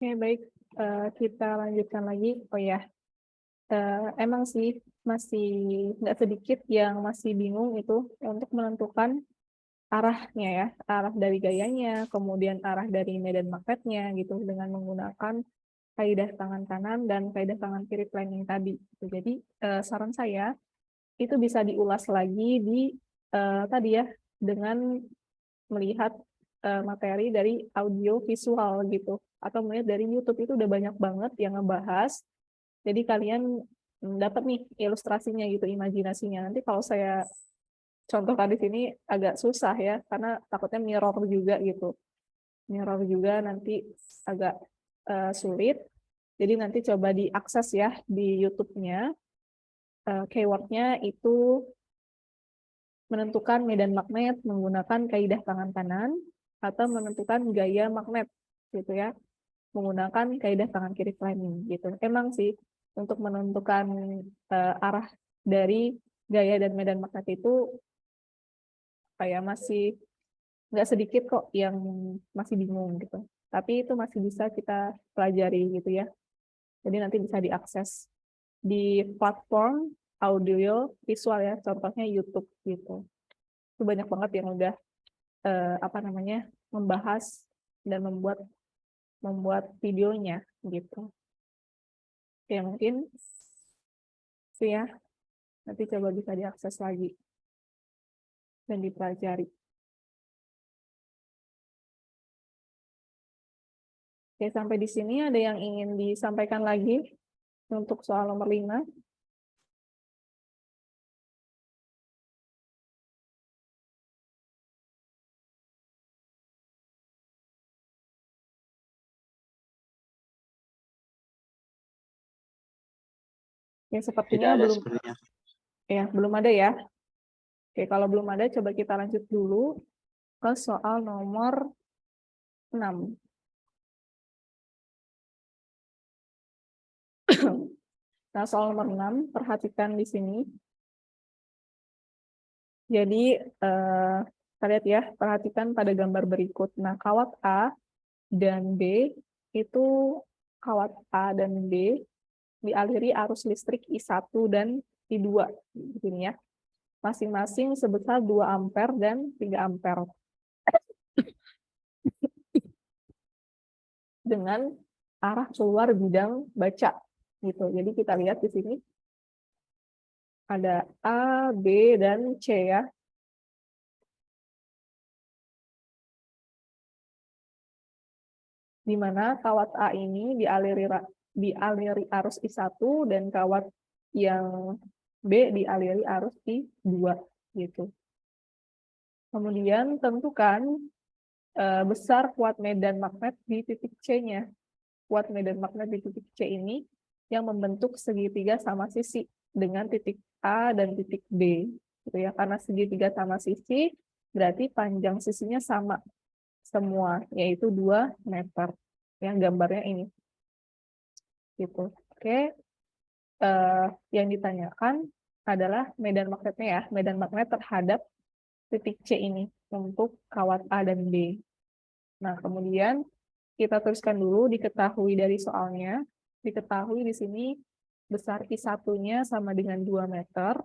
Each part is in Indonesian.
Oke, baik. Kita lanjutkan lagi. Oh ya, emang sih masih nggak sedikit yang masih bingung itu untuk menentukan arahnya ya, arah dari gayanya, kemudian arah dari medan magnetnya gitu dengan menggunakan kaidah tangan kanan dan kaidah tangan kiri planning tadi. Gitu. Jadi saran saya itu bisa diulas lagi di tadi ya dengan melihat materi dari audio visual gitu atau melihat dari YouTube itu udah banyak banget yang ngebahas. Jadi kalian dapat nih ilustrasinya gitu, imajinasinya. Nanti kalau saya contohkan di sini agak susah ya karena takutnya mirror juga gitu. Mirror juga nanti agak sulit. Jadi nanti coba diakses ya di YouTube-nya. Keyword-nya itu menentukan medan magnet menggunakan kaidah tangan kanan atau menentukan gaya magnet gitu ya menggunakan kaidah tangan kiri framing gitu. Emang sih untuk menentukan arah dari gaya dan medan magnet itu kayak masih nggak sedikit kok yang masih bingung gitu. Tapi itu masih bisa kita pelajari gitu ya. Jadi nanti bisa diakses di platform audio visual ya, contohnya YouTube gitu. Itu banyak banget yang udah membahas dan membuat videonya gitu. Oke, mungkin sih ya, nanti coba bisa diakses lagi dan dipelajari. Oke, sampai di sini ada yang ingin disampaikan lagi untuk soal nomor 5? Ya, Tidak sepertinya ada sebenarnya. belum ada ya. Oke, kalau belum ada, coba kita lanjut dulu ke soal nomor 6. Nah, soal nomor 6, perhatikan di sini. Jadi, kita lihat ya, perhatikan pada gambar berikut. Nah, kawat A dan B itu kawat A dan B dialiri arus listrik I1 dan I2 begini ya. Masing-masing sebesar 2 ampere dan 3 ampere. Dengan arah keluar bidang baca gitu. Jadi kita lihat di sini ada A, B, dan C ya. Di mana kawat A ini dialiri arus I1 dan kawat yang B dialiri arus I2 gitu. Kemudian tentukan besar kuat medan magnet di titik C-nya. Kuat medan magnet di titik C ini yang membentuk segitiga sama sisi dengan titik A dan titik B. Gitu ya. Karena segitiga sama sisi, berarti panjang sisinya sama semua, yaitu 2 meter. Ya, gambarnya ini. Gitu. Oke. Yang ditanyakan adalah medan magnetnya ya, medan magnet terhadap titik C ini untuk kawat A dan B. Nah, kemudian kita tuliskan dulu diketahui dari soalnya. Diketahui di sini besar I1-nya sama dengan 2 meter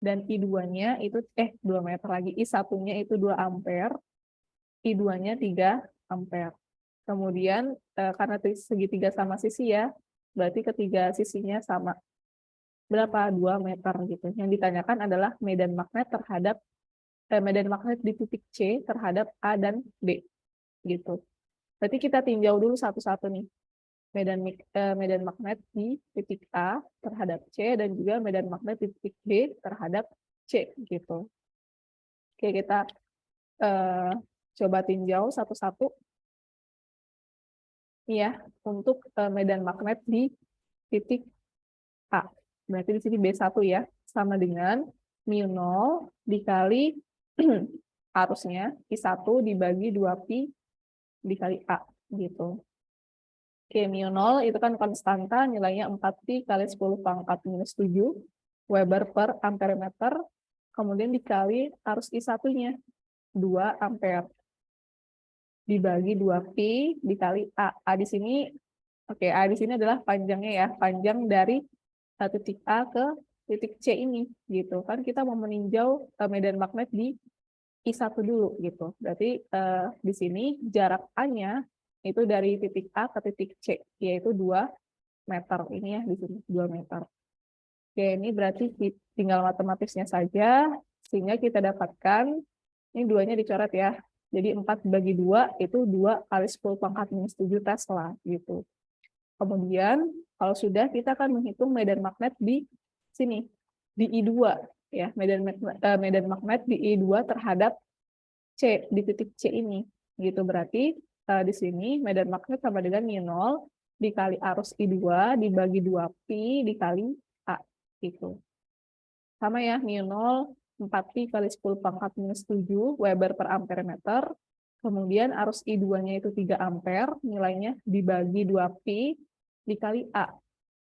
dan I2-nya itu 2 meter lagi. I1-nya itu 2 ampere, I2-nya 3 ampere. Kemudian karena segitiga sama sisi ya, berarti ketiga sisinya sama. Berapa? 2 meter gitu. Yang ditanyakan adalah medan magnet terhadap medan magnet di titik C terhadap A dan B gitu. Berarti kita tinjau dulu satu-satu nih. Medan magnet di titik A terhadap C dan juga medan magnet di titik B terhadap C gitu. Oke, kita coba tinjau satu-satu. ya untuk medan magnet di titik A. Berarti di sini B1 ya, sama dengan mu0 dikali arusnya I1 dibagi 2pi dikali A gitu. Oke, mu0 itu kan konstanta, nilainya 4pi kali 10 pangkat minus 7 Weber per ampere meter, kemudian dikali arus I1-nya 2 ampere dibagi 2pi dikali A. A di sini, oke, A di sini adalah panjangnya ya, panjang dari titik A ke titik C ini gitu. Kan kita mau meninjau medan magnet di I1 dulu gitu. Berarti di sini jarak A-nya itu dari titik A ke titik C, yaitu 2 meter. Ini ya di sini 2 meter. Oke, ini berarti tinggal matematisnya saja, sehingga kita dapatkan, ini duanya dicoret ya. Jadi 4 bagi 2 itu 2 kali 10 pangkat minus 7 Tesla gitu. Kemudian kalau sudah, kita akan menghitung medan magnet di sini, di I2 ya, medan magnet di I2 terhadap C di titik C ini gitu. Berarti di sini medan magnet sama dengan mu0 dikali arus I2 dibagi 2pi dikali A gitu. Sama ya, mu0 4pi kali 10 pangkat minus 7 Weber per ampere meter. Kemudian arus I2-nya itu 3 ampere, nilainya dibagi 2pi dikali A.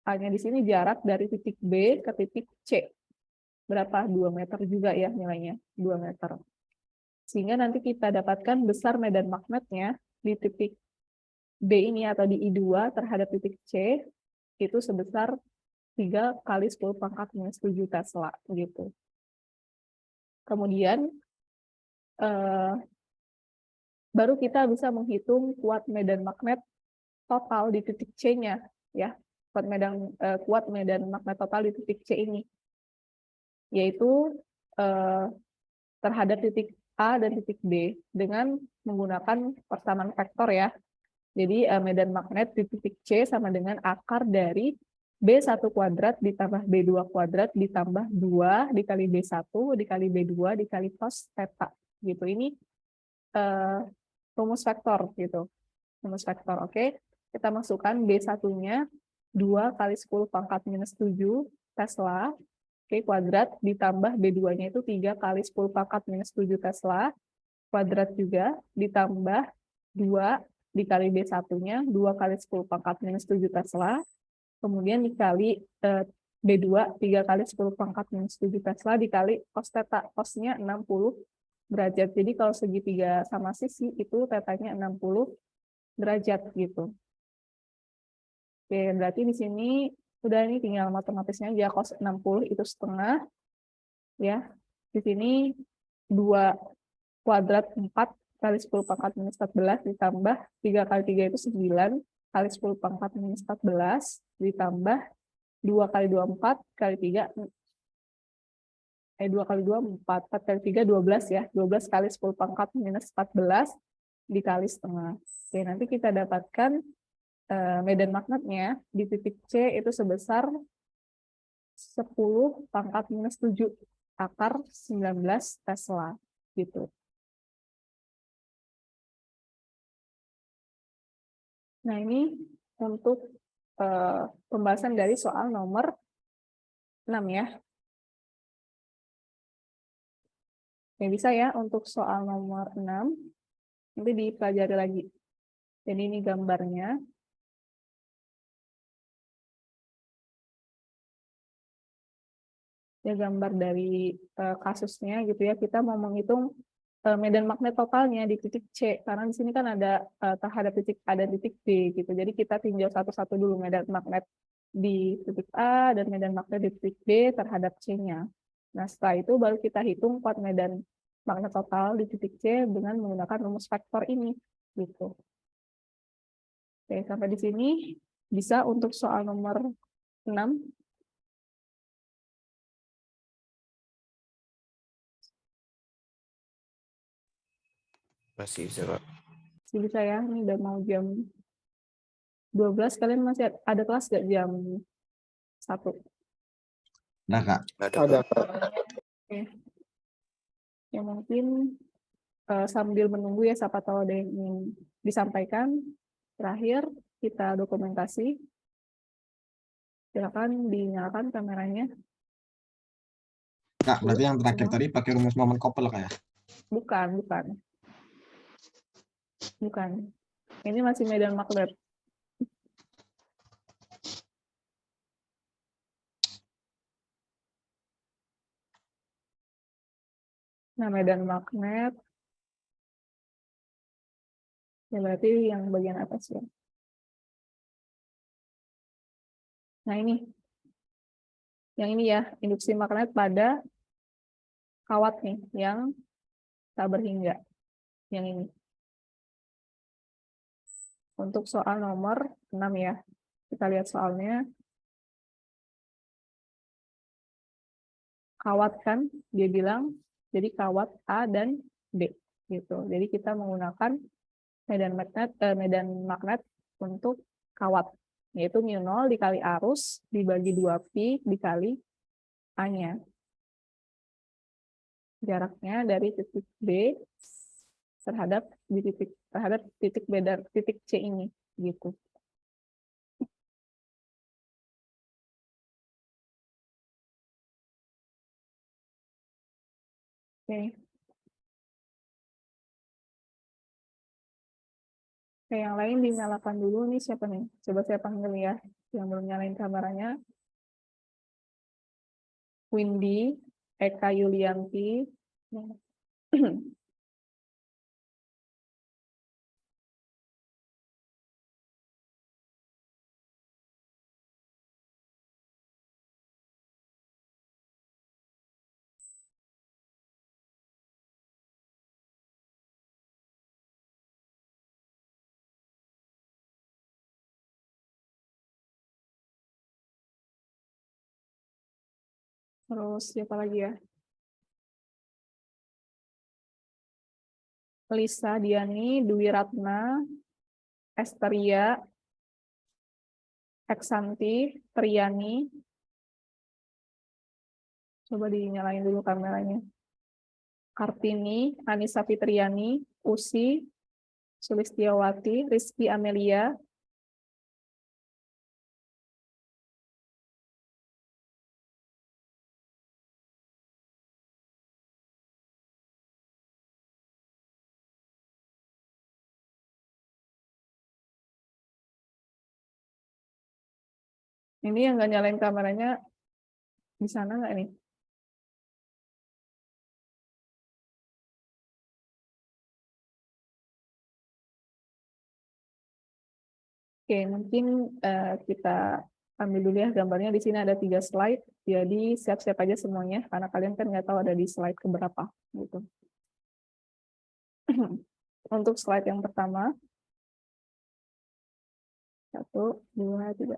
A-nya di sini jarak dari titik B ke titik C. Berapa? 2 meter juga ya nilainya, 2 meter. Sehingga nanti kita dapatkan besar medan magnetnya di titik B ini atau di I2 terhadap titik C itu sebesar 3 kali 10 pangkat minus 7 Tesla gitu. Kemudian baru kita bisa menghitung kuat medan magnet total di titik C-nya ya. Kuat medan magnet total di titik C ini, yaitu terhadap titik A dan titik B dengan menggunakan persamaan vektor ya. Jadi medan magnet di titik C sama dengan akar dari B1 kuadrat ditambah B2 kuadrat ditambah 2 dikali B1 dikali B2 dikali cos theta gitu. Ini rumus vektor gitu. Rumus vektor, oke. Kita masukkan B1-nya 2 kali 10 pangkat minus 7 Tesla, oke, kuadrat, ditambah B2-nya itu 3 kali 10 pangkat minus 7 Tesla, kuadrat juga, ditambah 2 dikali B1-nya, 2 kali 10 pangkat minus 7 Tesla, kemudian dikali B2, 3 kali 10 pangkat minus 7 Tesla, dikali cos theta, cosnya 60 derajat. Jadi kalau segitiga sama sisi, itu tetanya 60 derajat gitu. Oke, berarti di sini udah, ini tinggal matematisnya aja, cos 60 itu setengah ya. Di sini 2 kuadrat 4 kali 10 pangkat minus 14 ditambah 3 kali 3 itu 9 kali 10 pangkat minus 14 ditambah 2 kali 2 4 kali 3 2 kali 2 4, 4 kali 3 12 ya. 12 kali 10 pangkat minus 14 dikali setengah. Oke, nanti kita dapatkan medan magnetnya di titik C itu sebesar 10 pangkat minus 7 akar 19 Tesla gitu. Nah, ini untuk pembahasan dari soal nomor 6 ya. Ya, bisa ya untuk soal nomor 6 nanti dipelajari lagi. Jadi ini gambarnya. Ya, gambar dari kasusnya gitu ya. Kita mau menghitung medan magnet totalnya di titik C, karena di sini kan ada terhadap titik A dan titik B gitu. Jadi kita tinjau satu-satu dulu medan magnet di titik A dan medan magnet di titik B terhadap C-nya. Nah, setelah itu baru kita hitung kuat medan magnet total di titik C dengan menggunakan rumus vektor ini gitu. Oke, sampai di sini bisa untuk soal nomor 6. Masih bisa, Pak. Masih bisa ya, ini udah mau jam 12, kalian masih ada kelas nggak jam 1? Nah, Kak. Ada, Pak. Oke. Ya, mungkin sambil menunggu ya, siapa tahu ada yang ingin disampaikan. Terakhir, kita dokumentasi. Silakan dinyalakan kameranya. Kak, berarti yang terakhir Semua. tadi pakai rumus momen couple Kak ya? Bukan. Ini masih medan magnet. Nah, medan magnet. Ya, berarti yang bagian atas ya. Nah, ini. Yang ini ya, induksi magnet pada kawat nih, yang tak berhingga. Yang ini. Untuk soal nomor 6 ya. Kita lihat soalnya. Kawat kan, dia bilang, jadi kawat A dan B. Gitu. Jadi kita menggunakan medan magnet untuk kawat, yaitu mu0 dikali arus dibagi 2pi dikali A-nya. Jaraknya dari titik B terhadap titik B dan titik C ini, gitu. Oke. Oke, yang lain dinyalakan dulu nih, siapa nih? Coba saya panggil ya, yang belum nyalain kameranya. Windy, Eka Yulianti. Terus siapa lagi ya? Lisa Diani, Dwi Ratna, Esteria, Eksanti, Triani. Coba dinyalain dulu kameranya. Kartini, Anissa Fitriani, Usi, Sulistiawati, Rizky Amelia. Ini yang nggak nyalain kameranya di sana nggak nih? Oke, mungkin kita ambil dulu ya gambarnya. Di sini ada 3 slide, jadi siap-siap aja semuanya, karena kalian kan nggak tahu ada di slide keberapa. Gitu. Untuk slide yang pertama, 1, 2, 3.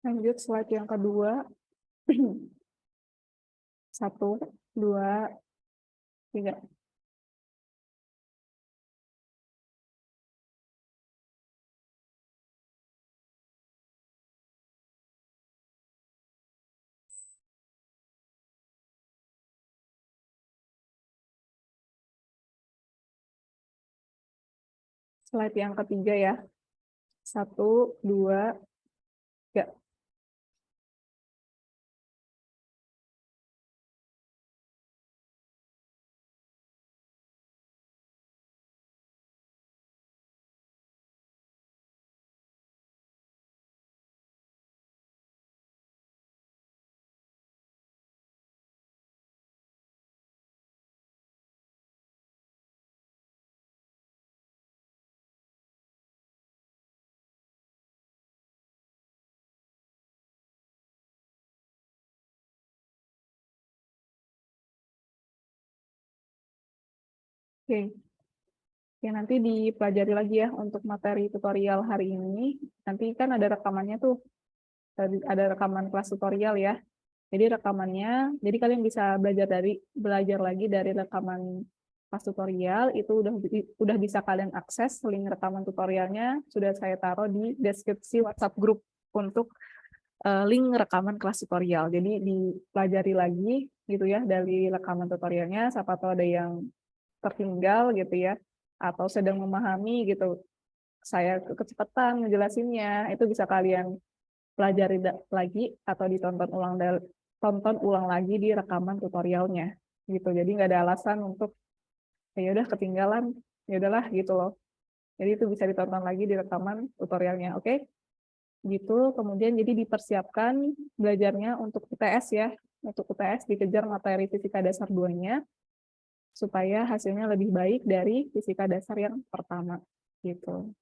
Lanjut slide yang kedua. 1, 2, 3. Slide yang ketiga ya. 1, 2, 3. Oke. Oke, nanti dipelajari lagi ya untuk materi tutorial hari ini. Nanti kan ada rekamannya tuh. Ada rekaman kelas tutorial ya. Jadi rekamannya, jadi kalian bisa belajar lagi dari rekaman kelas tutorial, itu udah bisa kalian akses. Link rekaman tutorialnya sudah saya taruh di deskripsi WhatsApp grup untuk link rekaman kelas tutorial. Jadi dipelajari lagi gitu ya dari rekaman tutorialnya, siapa tahu ada yang tertinggal gitu ya, atau sedang memahami gitu, saya kecepatan ngejelasinnya, itu bisa kalian pelajari lagi atau tonton ulang lagi di rekaman tutorialnya gitu. Jadi nggak ada alasan untuk ya udah ketinggalan, ya udahlah gitu loh. Jadi itu bisa ditonton lagi di rekaman tutorialnya, oke? Gitu. Kemudian jadi dipersiapkan belajarnya untuk UTS ya. Untuk UTS dikejar materi fisika dasar 2-nya supaya hasilnya lebih baik dari fisika dasar yang pertama gitu.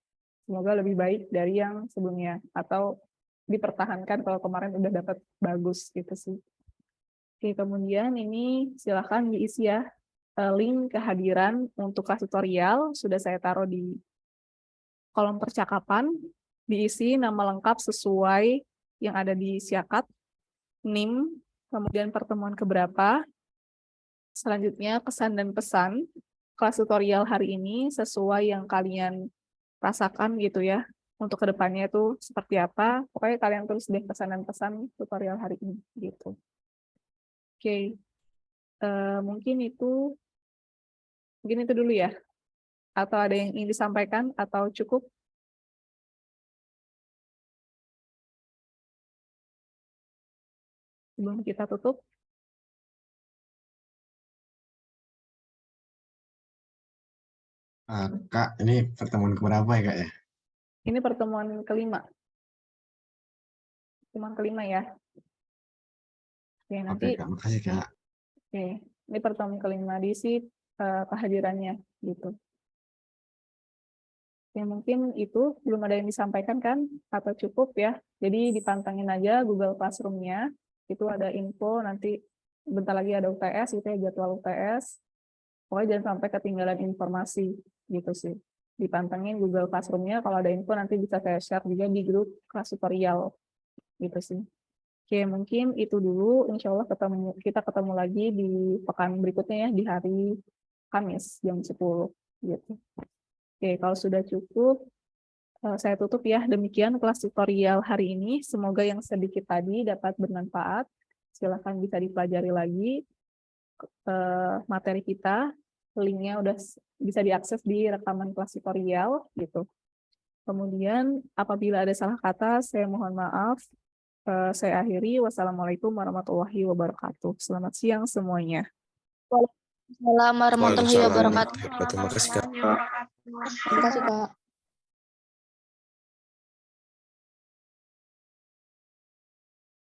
Semoga lebih baik dari yang sebelumnya atau dipertahankan kalau kemarin udah dapat bagus gitu sih. Oke, kemudian ini silahkan diisi ya link kehadiran untuk kelas tutorial sudah saya taruh di kolom percakapan, diisi nama lengkap sesuai yang ada di Siakat, NIM, kemudian pertemuan keberapa, selanjutnya kesan dan pesan kelas tutorial hari ini sesuai yang kalian rasakan gitu ya. Untuk kedepannya itu seperti apa, pokoknya kalian tulis deh pesan dan pesan tutorial hari ini gitu. Oke, mungkin itu dulu ya. Atau ada yang ingin disampaikan atau cukup? Sebelum kita tutup. Kak, ini pertemuan keberapa ya Kak ya? Ini pertemuan kelima. Pertemuan kelima ya. Oke, Oke nanti Kak, makasih Kak. oke, ini pertemuan kelima diisi kehadirannya gitu. Ya mungkin itu belum ada yang disampaikan kan atau cukup ya. Jadi dipantengin aja Google Classroom-nya. Itu ada info nanti bentar lagi ada UTS gitu ya, jadwal UTS. Pokoknya jangan sampai ketinggalan informasi gitu sih. Dipantengin Google Classroom-nya, kalau ada info nanti bisa saya share juga di grup kelas tutorial gitu sih. Oke, mungkin itu dulu. Insya Allah kita ketemu lagi di pekan berikutnya ya, di hari Kamis jam 10 gitu. Oke, kalau sudah cukup, saya tutup ya. Demikian kelas tutorial hari ini. Semoga yang sedikit tadi dapat bermanfaat. Silakan bisa dipelajari lagi materi kita. Linknya udah bisa diakses di rekaman kelas tutorial gitu. Kemudian apabila ada salah kata, saya mohon maaf. Saya akhiri. Wassalamualaikum warahmatullahi wabarakatuh. Selamat siang semuanya. Waalaikumsalam warahmatullahi Waalaikumsalam wabarakatuh. warahmatullahi wabarakatuh. Terima kasih, Kak. Terima kasih, Kak.